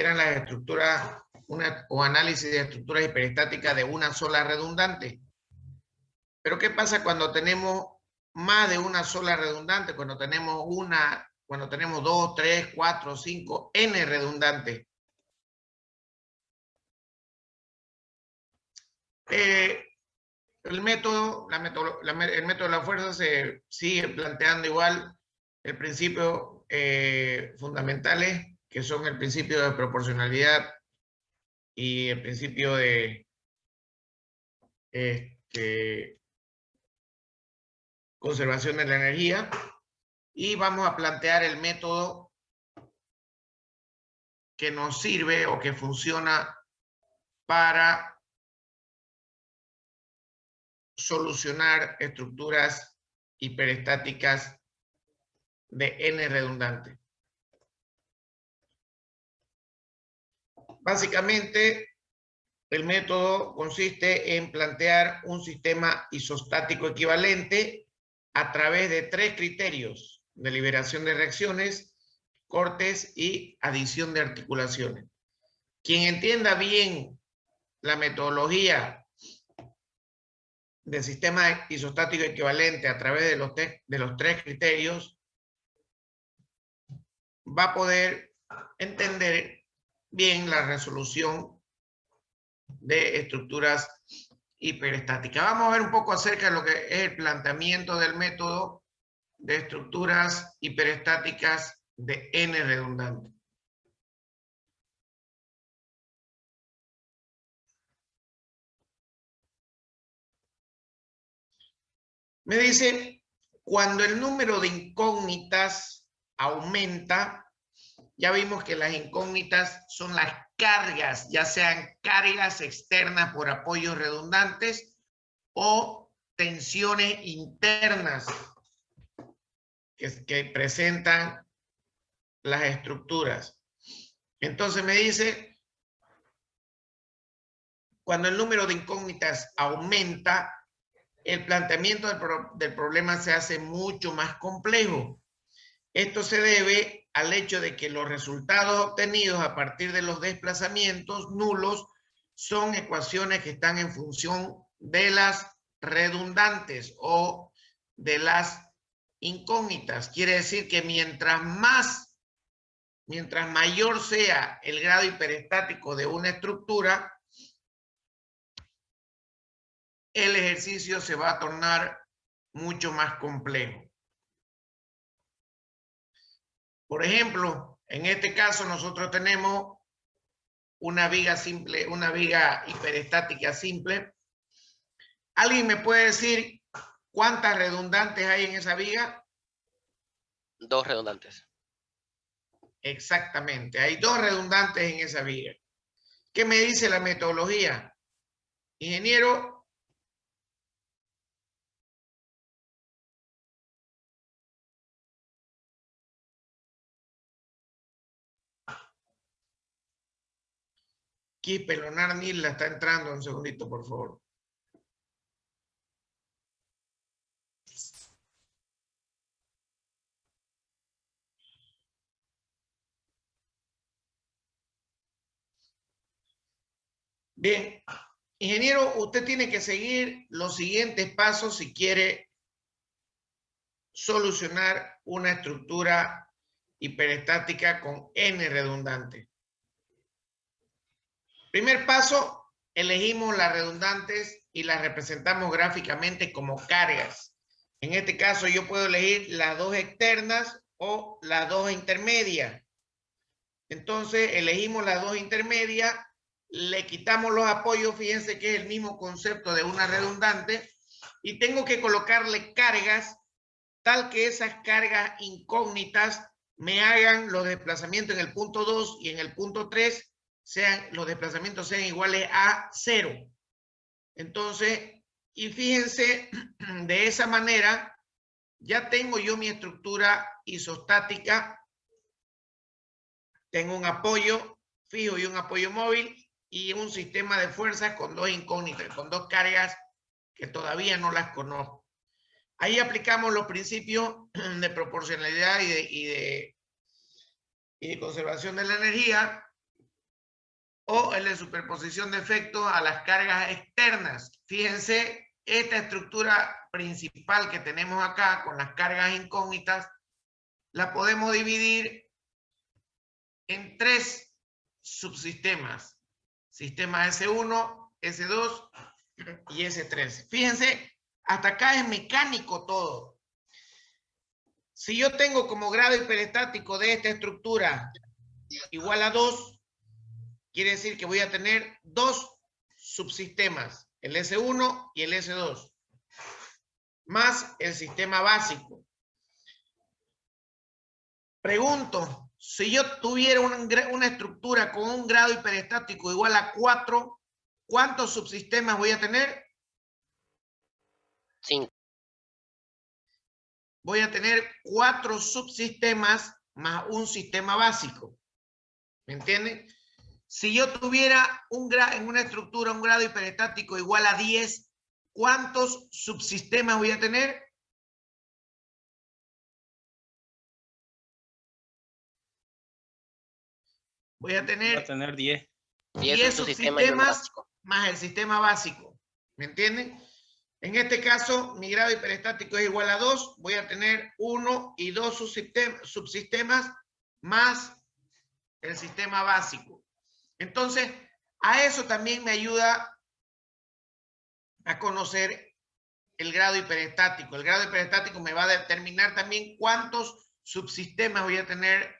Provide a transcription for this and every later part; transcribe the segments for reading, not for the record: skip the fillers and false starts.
eran las estructuras o análisis de estructuras hiperestáticas de una sola redundante. Pero ¿qué pasa cuando tenemos más de una sola redundante? Cuando tenemos dos, tres, cuatro, cinco, n redundantes. El método de la fuerza se sigue planteando igual el principio fundamentales, que son el principio de proporcionalidad y el principio de conservación de la energía, y vamos a plantear el método que nos sirve o que funciona para solucionar estructuras hiperestáticas de n redundante. Básicamente, el método consiste en plantear un sistema isostático equivalente a través de tres criterios: de liberación de reacciones, cortes y adición de articulaciones. Quien entienda bien la metodología del sistema isostático equivalente a través de los tres criterios va a poder entender bien la resolución de estructuras hiperestáticas. Vamos a ver un poco acerca de lo que es el planteamiento del método de estructuras hiperestáticas de n redundante. Me dice, cuando el número de incógnitas aumenta, ya vimos que las incógnitas son las cargas, ya sean cargas externas por apoyos redundantes o tensiones internas que presentan las estructuras. Entonces me dice, cuando el número de incógnitas aumenta, el planteamiento del problema se hace mucho más complejo. Esto se debe al hecho de que los resultados obtenidos a partir de los desplazamientos nulos son ecuaciones que están en función de las redundantes o de las incógnitas. Quiere decir que mientras mayor sea el grado hiperestático de una estructura, el ejercicio se va a tornar mucho más complejo. Por ejemplo, en este caso nosotros tenemos una viga simple, una viga hiperestática simple. ¿Alguien me puede decir cuántas redundantes hay en esa viga? 2 redundantes. Exactamente, hay 2 redundantes en esa viga. ¿Qué me dice la metodología? Ingeniero, aquí Pelonar Nil la está entrando, un segundito, por favor. Bien, ingeniero, usted tiene que seguir los siguientes pasos si quiere solucionar una estructura hiperestática con n redundante. Primer paso, elegimos las redundantes y las representamos gráficamente como cargas. En este caso yo puedo elegir las 2 externas o las 2 intermedias. Entonces elegimos las 2 intermedias, le quitamos los apoyos, fíjense que es el mismo concepto de una redundante, y tengo que colocarle cargas tal que esas cargas incógnitas me hagan los desplazamientos en el punto 2 y en el punto 3 los desplazamientos sean iguales a 0. Entonces, y fíjense, de esa manera ya tengo yo mi estructura isostática. Tengo un apoyo fijo y un apoyo móvil y un sistema de fuerzas con 2 incógnitas, con 2 cargas que todavía no las conozco. Ahí aplicamos los principios de proporcionalidad y de conservación de la energía, o el de superposición de efectos a las cargas externas. Fíjense, esta estructura principal que tenemos acá con las cargas incógnitas, la podemos dividir en 3 subsistemas. Sistema S1, S2 y S3. Fíjense, hasta acá es mecánico todo. Si yo tengo como grado hiperestático de esta estructura igual a 2, quiere decir que voy a tener 2 subsistemas, el S1 y el S2, más el sistema básico. Pregunto, si yo tuviera una estructura con un grado hiperestático igual a 4, ¿cuántos subsistemas voy a tener? 5. Voy a tener 4 subsistemas más un sistema básico. ¿Me entienden? Si yo tuviera en una estructura un grado hiperestático igual a 10, ¿cuántos subsistemas voy a tener? Voy a tener 10. 10 subsistemas más el sistema básico. ¿Me entienden? En este caso, mi grado hiperestático es igual a 2. Voy a tener 1 y 2 subsistemas más el sistema básico. Entonces, a eso también me ayuda a conocer el grado hiperestático. El grado hiperestático me va a determinar también cuántos subsistemas voy a tener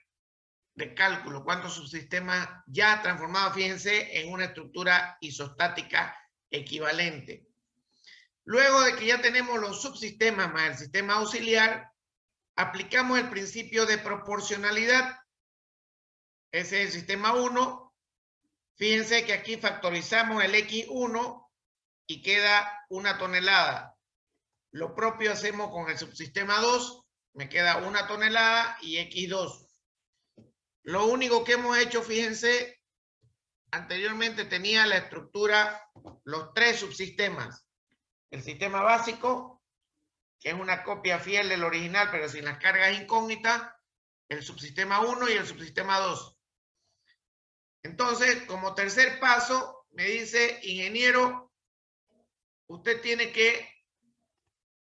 de cálculo, cuántos subsistemas ya transformados, fíjense, en una estructura isostática equivalente. Luego de que ya tenemos los subsistemas más el sistema auxiliar, aplicamos el principio de proporcionalidad. Ese es el sistema 1. Fíjense que aquí factorizamos el X1 y queda 1 tonelada. Lo propio hacemos con el subsistema 2. Me queda 1 tonelada y X2. Lo único que hemos hecho, fíjense, anteriormente tenía la estructura, los 3 subsistemas. El sistema básico, que es una copia fiel del original, pero sin las cargas incógnitas, el subsistema 1 y el subsistema 2. Entonces, como tercer paso, me dice, ingeniero, usted tiene que,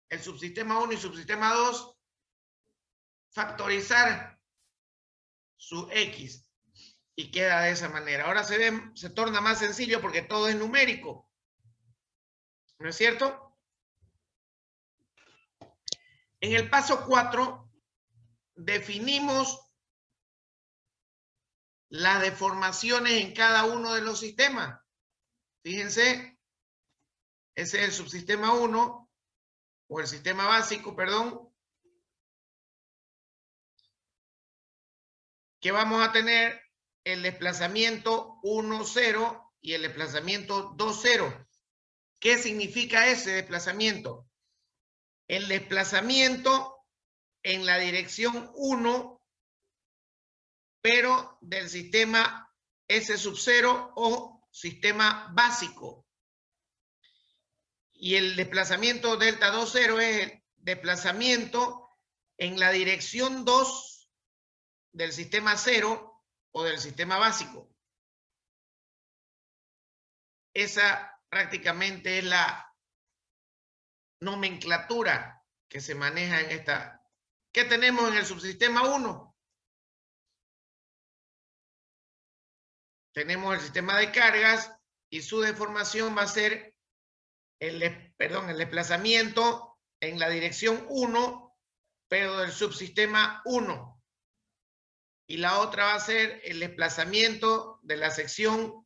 el subsistema 1 y subsistema 2, factorizar su X. Y queda de esa manera. Ahora se torna más sencillo porque todo es numérico. ¿No es cierto? En el paso 4, definimos las deformaciones en cada uno de los sistemas. Fíjense, ese es el subsistema 1, o el sistema básico, perdón, que vamos a tener el desplazamiento 1, 0 y el desplazamiento 2, 0. ¿Qué significa ese desplazamiento? El desplazamiento en la dirección 1, pero del sistema S sub 0 o sistema básico. Y el desplazamiento delta 2, 0 es el desplazamiento en la dirección 2 del sistema 0 o del sistema básico. Esa prácticamente es la nomenclatura que se maneja en esta. ¿Qué tenemos en el subsistema 1? Tenemos el sistema de cargas y su deformación va a ser el desplazamiento en la dirección 1, pero del subsistema 1. Y la otra va a ser el desplazamiento de la sección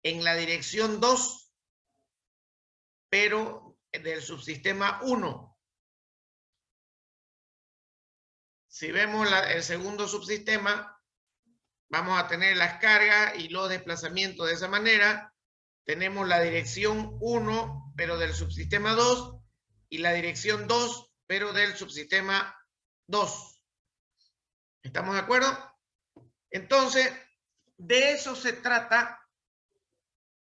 en la dirección 2, pero del subsistema 1. Si vemos el segundo subsistema, vamos a tener las cargas y los desplazamientos de esa manera. Tenemos la dirección 1, pero del subsistema 2, y la dirección 2, pero del subsistema 2. ¿Estamos de acuerdo? Entonces, de eso se trata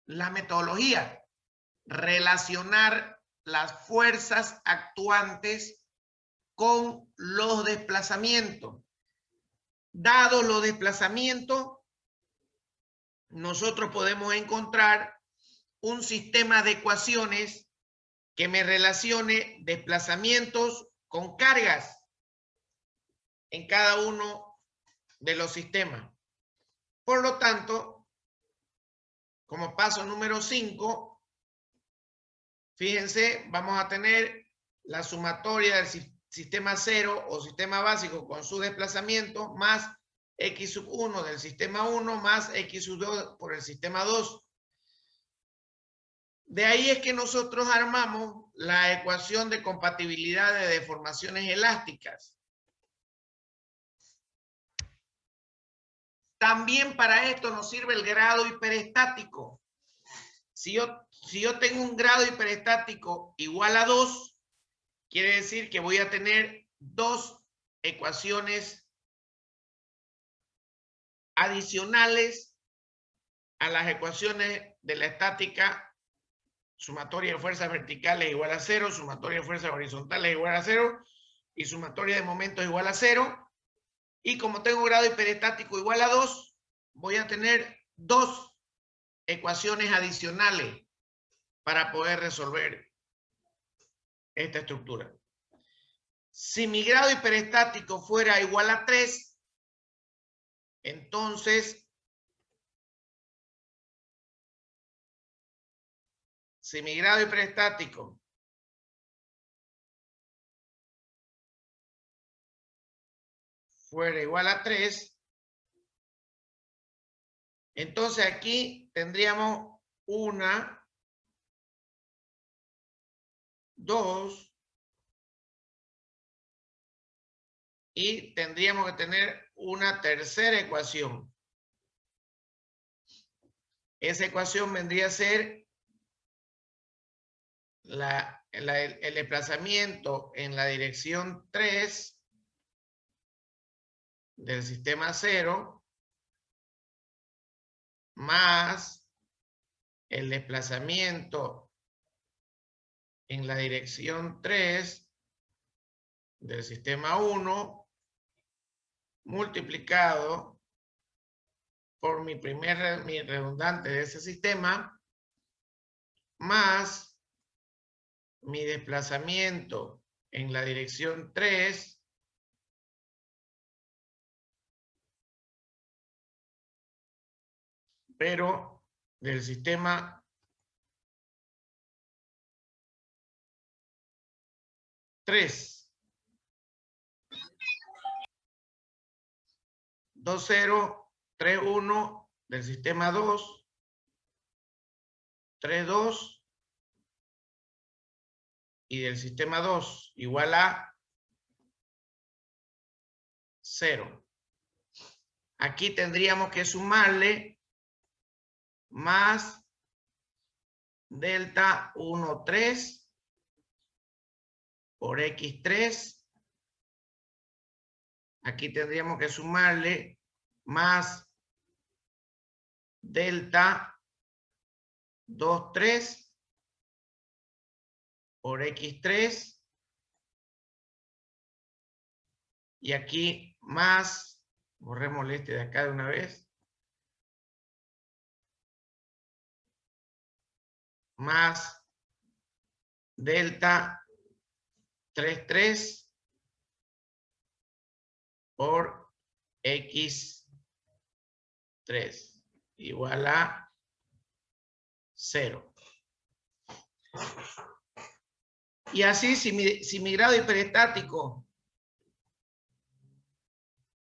la metodología. Relacionar las fuerzas actuantes con los desplazamientos. Dado los desplazamientos, nosotros podemos encontrar un sistema de ecuaciones que me relacione desplazamientos con cargas en cada uno de los sistemas. Por lo tanto, como paso número 5, fíjense, vamos a tener la sumatoria del sistema 0 o sistema básico con su desplazamiento más x sub 1 del sistema 1 más x sub 2 por el sistema 2. De ahí es que nosotros armamos la ecuación de compatibilidad de deformaciones elásticas. También para esto nos sirve el grado hiperestático. Si yo tengo un grado hiperestático igual a 2, quiere decir que voy a tener dos ecuaciones adicionales a las ecuaciones de la estática. Sumatoria de fuerzas verticales igual a 0, sumatoria de fuerzas horizontales igual a 0 y sumatoria de momentos igual a 0. Y como tengo grado hiperestático igual a 2, voy a tener dos ecuaciones adicionales para poder resolver esta estructura. Si mi grado hiperestático fuera igual a 3, entonces si mi grado hiperestático fuera igual a 3, entonces aquí tendríamos 1, 2 y tendríamos que tener una tercera ecuación. Esa ecuación vendría a ser el desplazamiento en la dirección 3 del sistema 0 más el desplazamiento en la dirección 3 del sistema 1 multiplicado por mi redundante de ese sistema más mi desplazamiento en la dirección 3 pero del sistema 3. 2, 0, 3, 1 del sistema 2, 3, 2 y del sistema 2 igual a 0. Aquí tendríamos que sumarle más delta 1, 3 por x3. Aquí tendríamos que sumarle más delta 2, 3 por x3. Y aquí más, borrémosle este de acá de una vez, más delta 3, 3 por x3 igual a 0. Y así, si mi grado hiperestático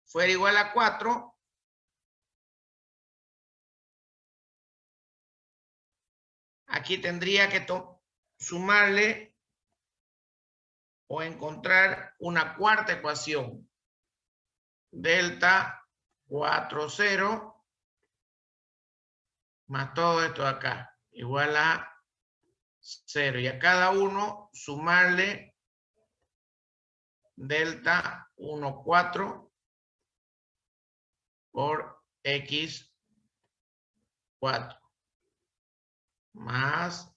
fuera igual a 4, aquí tendría que sumarle o encontrar una cuarta ecuación. Delta 4, 0 más todo esto de acá igual a 0. Y a cada uno sumarle delta 1, 4 por x4 más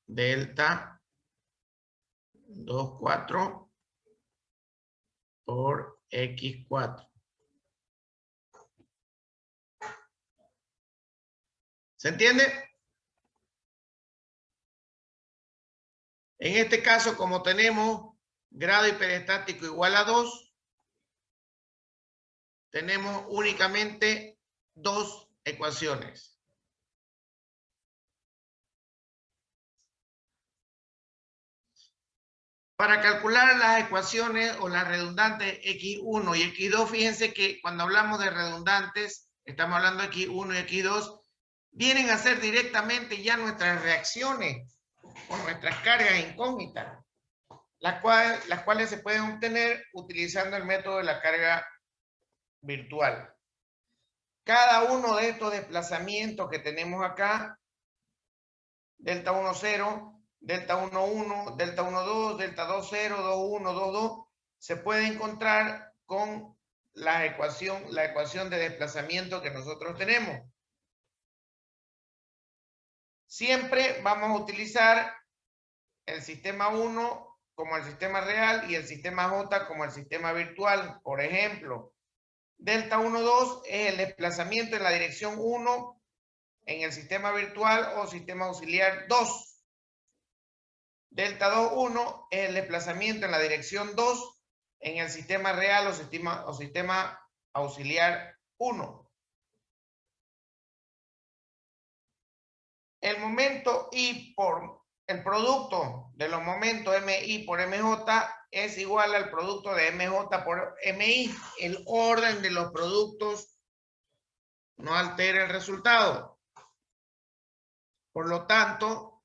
delta 2, 4 por x4. ¿Se entiende? En este caso, como tenemos grado hiperestático igual a 2, tenemos únicamente dos ecuaciones. Para calcular las ecuaciones o las redundantes X1 y X2, fíjense que cuando hablamos de redundantes, estamos hablando de X1 y X2, vienen a ser directamente ya nuestras reacciones o nuestras cargas incógnitas, las cuales se pueden obtener utilizando el método de la carga virtual. Cada uno de estos desplazamientos que tenemos acá, delta 1, 0, delta 1, 1, delta 1, 2, delta 2, 0, 2, 1, 2, 2, se puede encontrar con la ecuación de desplazamiento que nosotros tenemos. Siempre vamos a utilizar el sistema 1 como el sistema real y el sistema J como el sistema virtual. Por ejemplo, delta 1, 2 es el desplazamiento en la dirección 1 en el sistema virtual o sistema auxiliar 2. Delta 2, 1 es el desplazamiento en la dirección 2 en el sistema real o sistema auxiliar 1. El momento I por el producto de los momentos MI por MJ es igual al producto de MJ por MI. El orden de los productos no altera el resultado. Por lo tanto,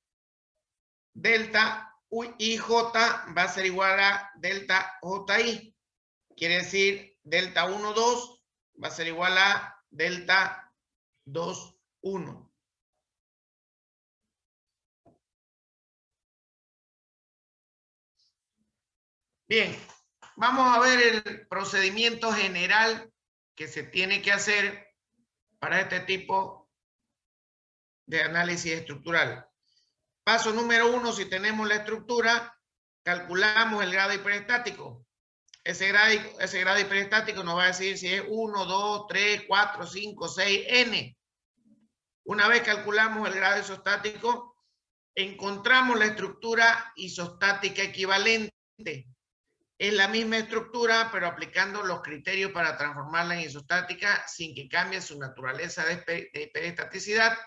delta IJ va a ser igual a delta JI. Quiere decir, delta 1, 2 va a ser igual a delta 2, 1. Bien, vamos a ver el procedimiento general que se tiene que hacer para este tipo de análisis estructural. Paso número 1, si tenemos la estructura, calculamos el grado hiperestático. Ese grado hiperestático nos va a decir si es 1, 2, 3, 4, 5, 6, N. Una vez calculamos el grado isostático, encontramos la estructura isostática equivalente. Es la misma estructura, pero aplicando los criterios para transformarla en isostática sin que cambie su naturaleza de hiperestaticidad.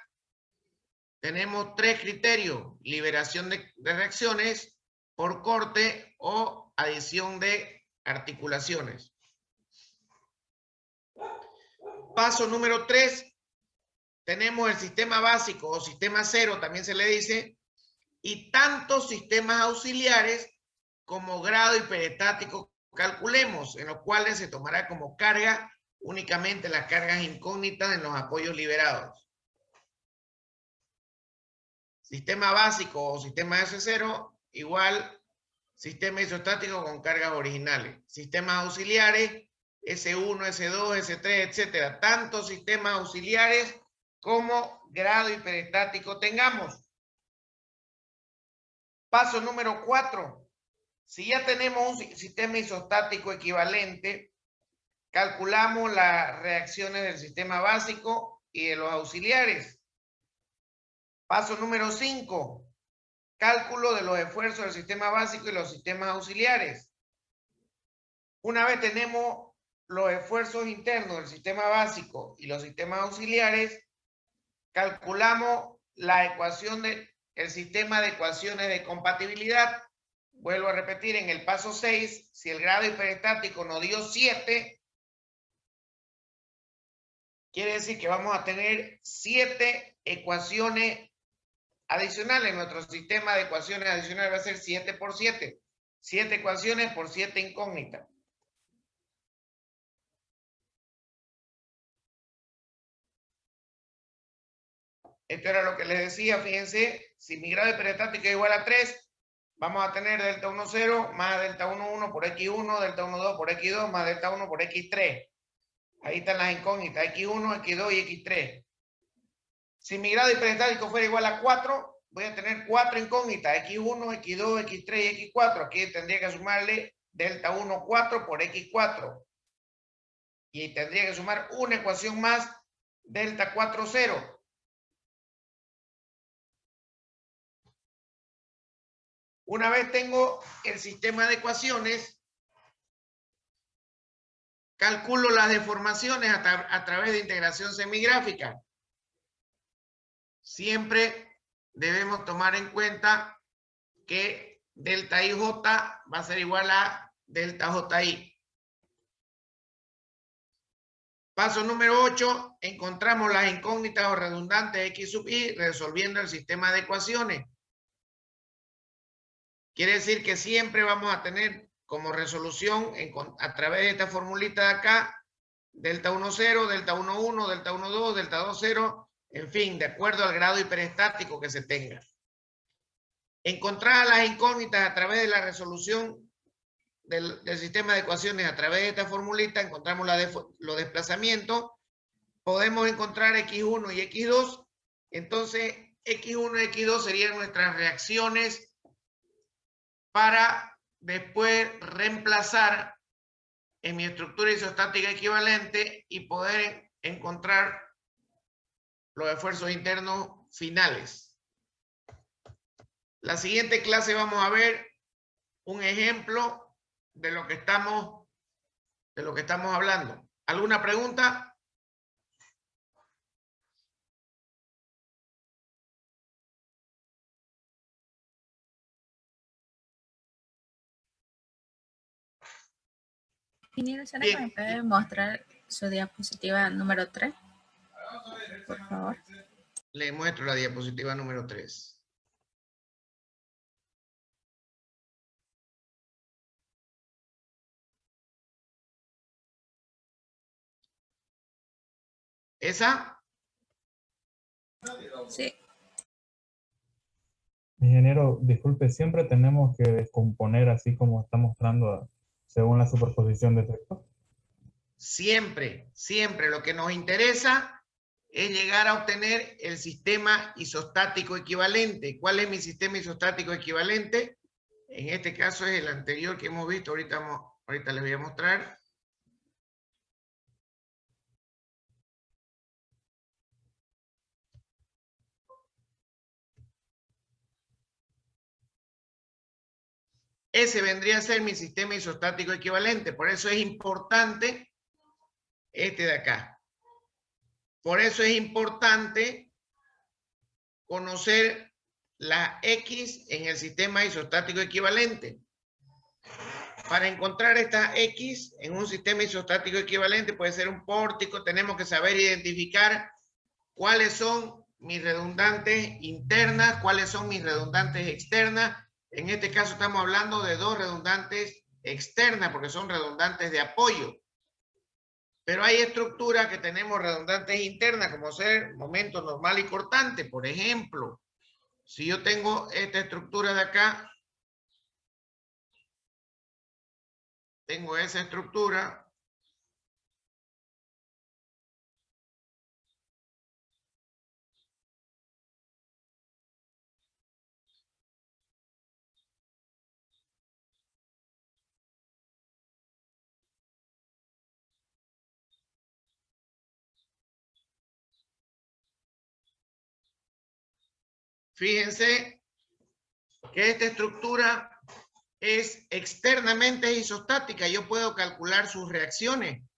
Tenemos tres criterios: liberación de reacciones por corte o adición de articulaciones. Paso número 3, tenemos el sistema básico o sistema cero, también se le dice, y tantos sistemas auxiliares como grado hiperestático calculemos, en los cuales se tomará como carga únicamente las cargas incógnitas en los apoyos liberados. Sistema básico o sistema S0 igual sistema isostático con cargas originales. Sistemas auxiliares, S1, S2, S3, etcétera. Tantos sistemas auxiliares como grado hiperestático tengamos. Paso número 4. Si ya tenemos un sistema isostático equivalente, calculamos las reacciones del sistema básico y de los auxiliares. Paso número 5. Cálculo de los esfuerzos del sistema básico y los sistemas auxiliares. Una vez tenemos los esfuerzos internos del sistema básico y los sistemas auxiliares, calculamos la ecuación del sistema de ecuaciones de compatibilidad. Vuelvo a repetir, en el paso 6, si el grado hiperestático nos dio 7, quiere decir que vamos a tener 7 ecuaciones adicionales. Nuestro sistema de ecuaciones adicionales va a ser 7 por 7. 7 ecuaciones por 7 incógnitas. Esto era lo que les decía, fíjense, si mi grado hiperestático es igual a 3, vamos a tener delta 1, 0 más delta 1, 1 por X1, delta 1, 2 por X2 más delta 1 por X3. Ahí están las incógnitas, X1, X2 y X3. Si mi grado hiperestático fuera igual a 4, voy a tener 4 incógnitas, X1, X2, X3 y X4. Aquí tendría que sumarle delta 1, 4 por X4. Y tendría que sumar una ecuación más, delta 4, 0. Una vez tengo el sistema de ecuaciones, calculo las deformaciones a través de integración semigráfica. Siempre debemos tomar en cuenta que delta IJ va a ser igual a delta JI. Paso número 8, encontramos las incógnitas o redundantes X sub I resolviendo el sistema de ecuaciones. Quiere decir que siempre vamos a tener como resolución a través de esta formulita de acá, delta 1, 0, delta 1, 1, delta 1, 2, delta 2, 0, en fin, de acuerdo al grado hiperestático que se tenga. Encontrar las incógnitas a través de la resolución del sistema de ecuaciones a través de esta formulita, encontramos los desplazamientos, podemos encontrar X1 y X2, entonces X1 y X2 serían nuestras reacciones para después reemplazar en mi estructura isostática equivalente y poder encontrar los esfuerzos internos finales. La siguiente clase vamos a ver un ejemplo de lo que estamos hablando. ¿Alguna pregunta? Ingeniero, ¿será que me puede mostrar su diapositiva número 3? Por favor. Le muestro la diapositiva número 3. ¿Esa? Sí. Ingeniero, disculpe, siempre tenemos que descomponer así como está mostrando según la superposición de efectos. Siempre, siempre. Lo que nos interesa es llegar a obtener el sistema isostático equivalente. ¿Cuál es mi sistema isostático equivalente? En este caso es el anterior que hemos visto. Ahorita les voy a mostrar. Ese vendría a ser mi sistema isostático equivalente. Por eso es importante este de acá. Por eso es importante conocer la X en el sistema isostático equivalente. Para encontrar esta X en un sistema isostático equivalente, puede ser un pórtico, tenemos que saber identificar cuáles son mis redundantes internas, cuáles son mis redundantes externas. En este caso estamos hablando de dos redundantes externas, porque son redundantes de apoyo. Pero hay estructuras que tenemos redundantes internas, como ser momento normal y cortante. Por ejemplo, si yo tengo esta estructura de acá, tengo esa estructura. Fíjense que esta estructura es externamente isostática. Yo puedo calcular sus reacciones.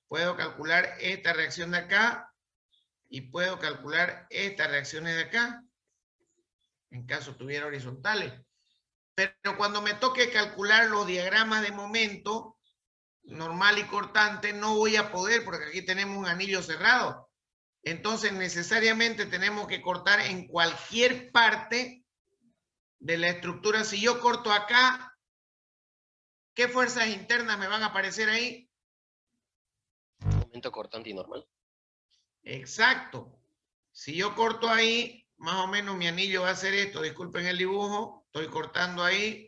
Puedo calcular esta reacción de acá y puedo calcular estas reacciones de acá, en caso tuviera horizontales. Pero cuando me toque calcular los diagramas de momento, normal y cortante, no voy a poder porque aquí tenemos un anillo cerrado. Entonces necesariamente tenemos que cortar en cualquier parte de la estructura. Si yo corto acá, ¿qué fuerzas internas me van a aparecer ahí? Momento cortante y normal. Exacto. Si yo corto ahí, más o menos mi anillo va a ser esto. Disculpen el dibujo. Estoy cortando ahí.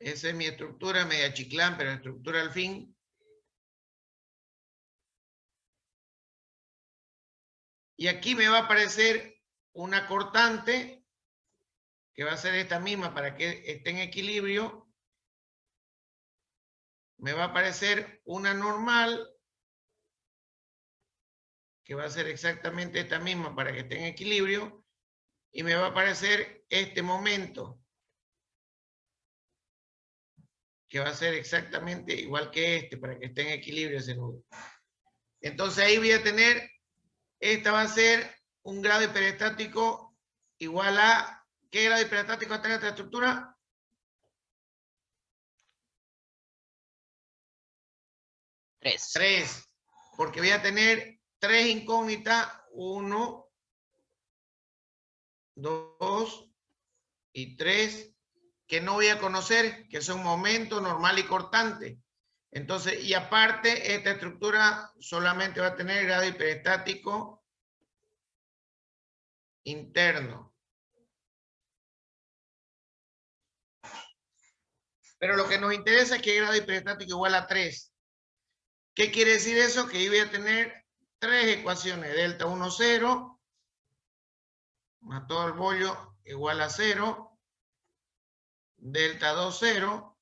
Esa es mi estructura, media chiclán, pero estructura al fin. Y aquí me va a aparecer una cortante, que va a ser esta misma para que esté en equilibrio. Me va a aparecer una normal. que va a ser exactamente esta misma para que esté en equilibrio, y me va a aparecer este momento, que va a ser exactamente igual que este, para que esté en equilibrio ese nudo. Entonces ahí voy a tener, esta va a ser un grado hiperestático igual a, ¿qué grado hiperestático va a tener esta estructura? 3. 3, porque voy a tener 3 incógnitas, 1, 2 y 3, que no voy a conocer, que son momento, normal y cortante. Entonces, y aparte, esta estructura solamente va a tener grado hiperestático interno. Pero lo que nos interesa es que grado hiperestático igual a 3. ¿Qué quiere decir eso? Que yo voy a tener 3 ecuaciones. Delta 1, 0, más todo el bollo igual a 0. Delta 2, 0,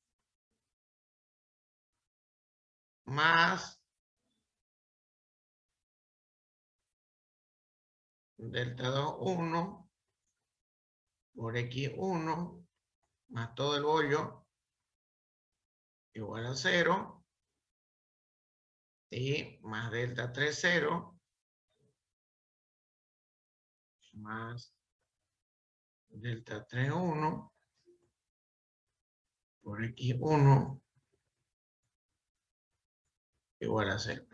más delta 2, 1, por x1, más todo el bollo igual a 0. Y más delta 3, 0, más delta 3, 1, por x1 igual a 0.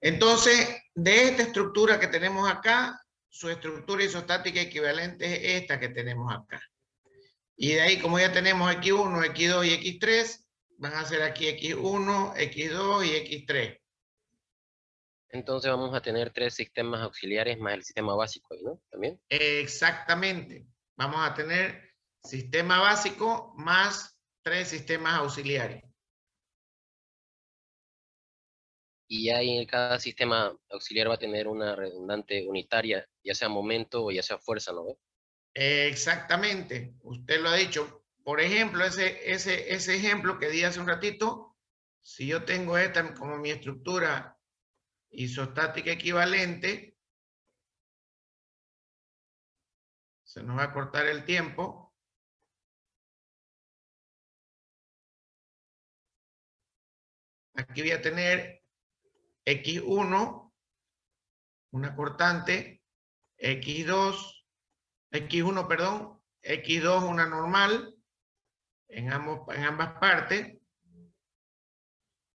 Entonces, de esta estructura que tenemos acá, su estructura isostática equivalente es esta que tenemos acá. Y de ahí, como ya tenemos x1, x2 y x3, van a ser aquí x1, x2 y x3. Entonces vamos a tener 3 sistemas auxiliares más el sistema básico, ¿no? También. Exactamente. Vamos a tener sistema básico más 3 sistemas auxiliares. Y ya en cada sistema auxiliar va a tener una redundante unitaria, ya sea momento o ya sea fuerza, ¿no? Exactamente. Usted lo ha dicho. Por ejemplo, ese ejemplo que di hace un ratito, si yo tengo esta como mi estructura isostática equivalente, se nos va a cortar el tiempo. Aquí voy a tener x1, una cortante, x1, perdón, x2, una normal, en ambas partes,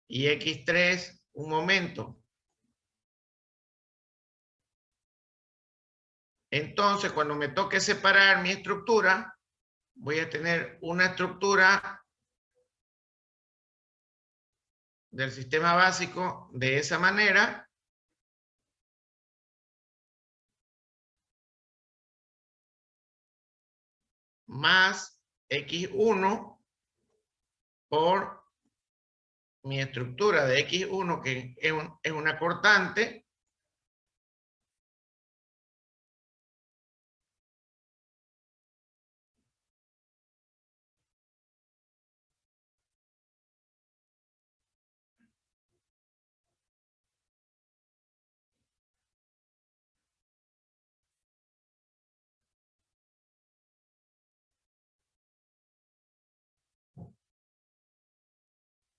y x3, un momento. Entonces, cuando me toque separar mi estructura, voy a tener una estructura del sistema básico de esa manera. Más x1 por mi estructura de x1, que es una cortante,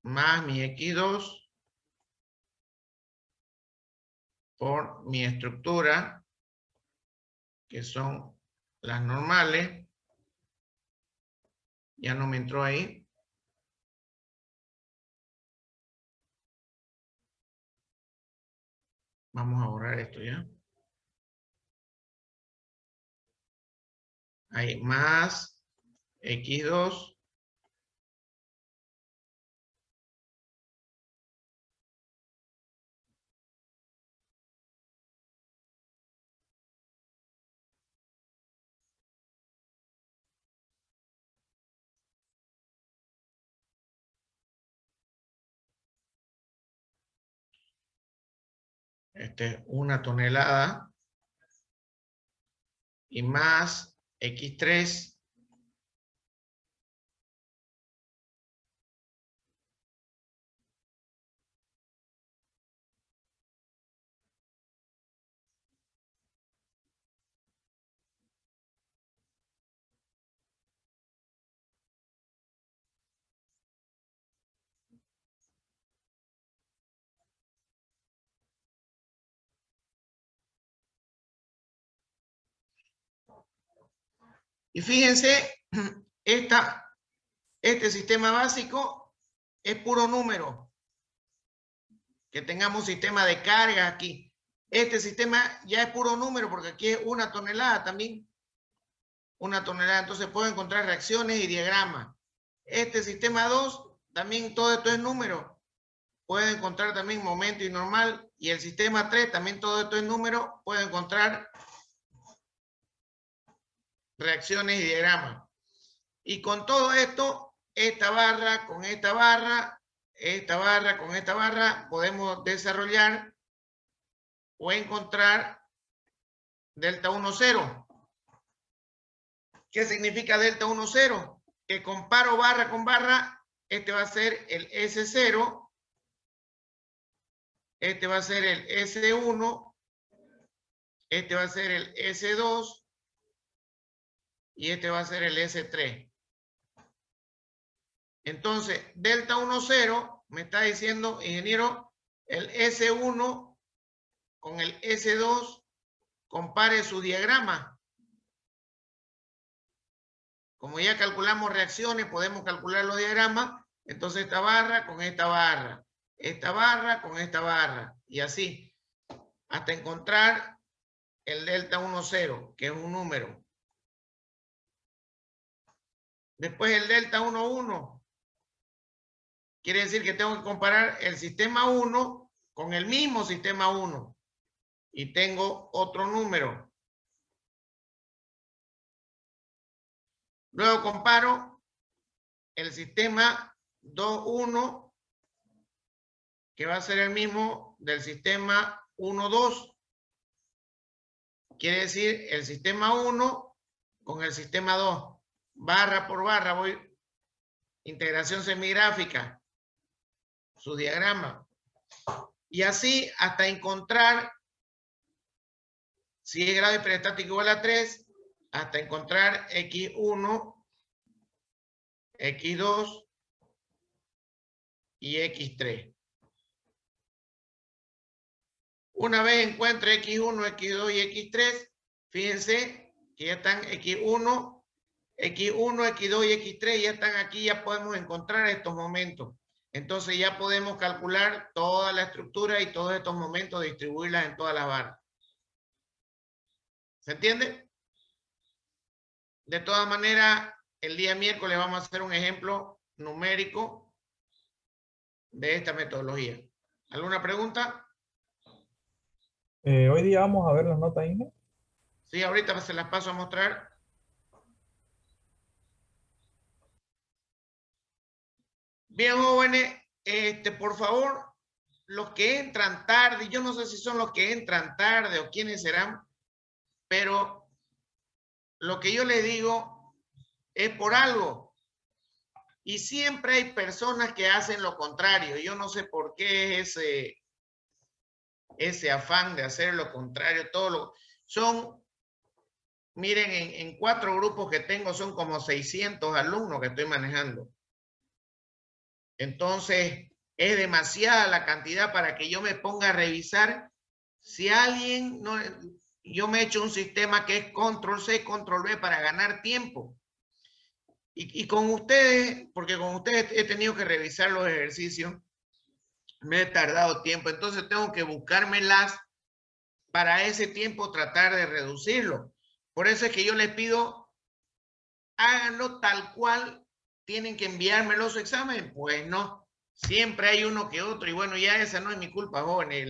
más mi x2 por mi estructura, que son las normales. Ya no me entró ahí. Vamos a borrar esto ya. Ahí, más x2 este, 1 tonelada, y más x3 . Y fíjense, este sistema básico es puro número. Que tengamos sistema de carga aquí. Este sistema ya es puro número porque aquí es 1 tonelada también. 1 tonelada. Entonces puedo encontrar reacciones y diagramas. Este sistema 2, también todo esto es número. Puedo encontrar también momento y normal. Y el sistema 3, también todo esto es número. Puedo encontrar reacciones y diagramas. Y con todo esto, esta barra con esta barra, esta barra con esta barra, podemos desarrollar o encontrar delta 1, 0. ¿Qué significa delta 1, 0? Que comparo barra con barra, este va a ser el S0, este va a ser el S1, este va a ser el S2 y este va a ser el S3. Entonces, delta 1, 0 me está diciendo, ingeniero, el S1 con el S2, compare su diagrama. Como ya calculamos reacciones, podemos calcular los diagramas. Entonces esta barra con esta barra. Esta barra con esta barra. Y así. Hasta encontrar el delta 1, 0, que es un número. Después el delta 1, 1. Quiere decir que tengo que comparar el sistema 1 con el mismo sistema 1. Y tengo otro número. Luego comparo el sistema 2, 1, que va a ser el mismo del sistema 1, 2. Quiere decir el sistema 1 con el sistema 2. Barra por barra voy. Integración semigráfica. Su diagrama. Y así hasta encontrar, si es grado hiperestático igual a 3, hasta encontrar X1, X2 y X3. Una vez encuentre X1, X2 y X3, fíjense que ya están X1, X2 y X3, ya están aquí, ya podemos encontrar estos momentos. Entonces ya podemos calcular toda la estructura y todos estos momentos, distribuirlas en todas las barras. ¿Se entiende? De todas maneras, el día miércoles vamos a hacer un ejemplo numérico de esta metodología. ¿Alguna pregunta? Hoy día vamos a ver las notas, Inge. Sí, ahorita se las paso a mostrar. Bien, jóvenes, por favor, los que entran tarde, yo no sé si son los que entran tarde o quiénes serán, pero lo que yo les digo es por algo. Y siempre hay personas que hacen lo contrario. Yo no sé por qué es ese afán de hacer lo contrario. Miren, en 4 grupos que tengo son como 600 alumnos que estoy manejando. Entonces, es demasiada la cantidad para que yo me ponga a revisar. Si alguien, no, yo me he hecho un sistema que es control C, control V para ganar tiempo. Y con ustedes, porque con ustedes he tenido que revisar los ejercicios, me he tardado tiempo. Entonces tengo que buscármelas para ese tiempo tratar de reducirlo. Por eso es que yo les pido, háganlo tal cual. ¿Tienen que enviarme los exámenes? Pues no, siempre hay uno que otro y bueno, ya esa no es mi culpa, jóvenes.